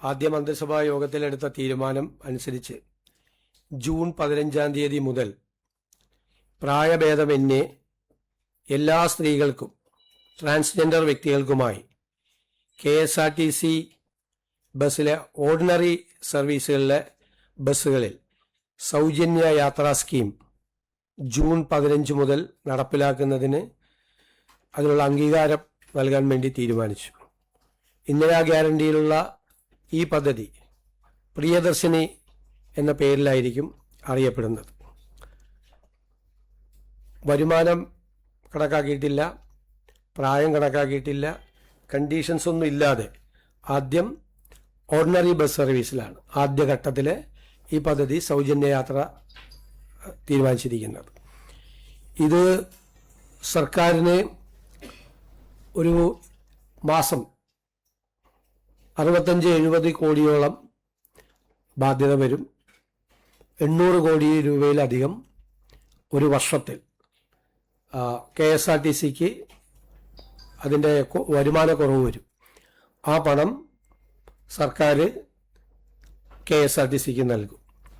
ആദ്യ മന്ത്രിസഭാ യോഗത്തിലെടുത്ത തീരുമാനം അനുസരിച്ച് ജൂൺ 15 മുതൽ പ്രായഭേദമന്യേ എല്ലാ സ്ത്രീകൾക്കും ട്രാൻസ്ജെൻഡർ വ്യക്തികൾക്കുമായി KSRTC ബസ്സിലെ ഓർഡിനറി സർവീസുകളിലെ ബസ്സുകളിൽ സൗജന്യ യാത്രാ സ്കീം ജൂൺ 15 മുതൽ നടപ്പിലാക്കുന്നതിന് അതിനുള്ള അംഗീകാരം നൽകാൻ വേണ്ടി തീരുമാനിച്ചു. ഇന്ദിരാ ഗ്യാരണ്ടിയിലുള്ള ഈ പദ്ധതി പ്രിയദർശിനി എന്ന പേരിലായിരിക്കും അറിയപ്പെടുന്നത്. വരുമാനം കണക്കാക്കിയിട്ടില്ല, പ്രായം കണക്കാക്കിയിട്ടില്ല, കണ്ടീഷൻസ് ഒന്നും ഇല്ലാതെ ആദ്യം ഓർഡിനറി ബസ് സർവീസിലാണ് ആദ്യഘട്ടത്തിൽ ഈ പദ്ധതി സൗജന്യ യാത്ര തീരുമാനിച്ചിരിക്കുന്നത്. ഇത് സർക്കാരിന് ഒരു മാസം 65-70 കോടിയോളം ബാധ്യത വരും. 800 കോടി രൂപയിലധികം ഒരു വർഷത്തിൽ KSRTCക്ക് അതിൻ്റെ വരുമാനക്കുറവ് വരും. ആ പണം സർക്കാർ KSRTCക്ക് നൽകും.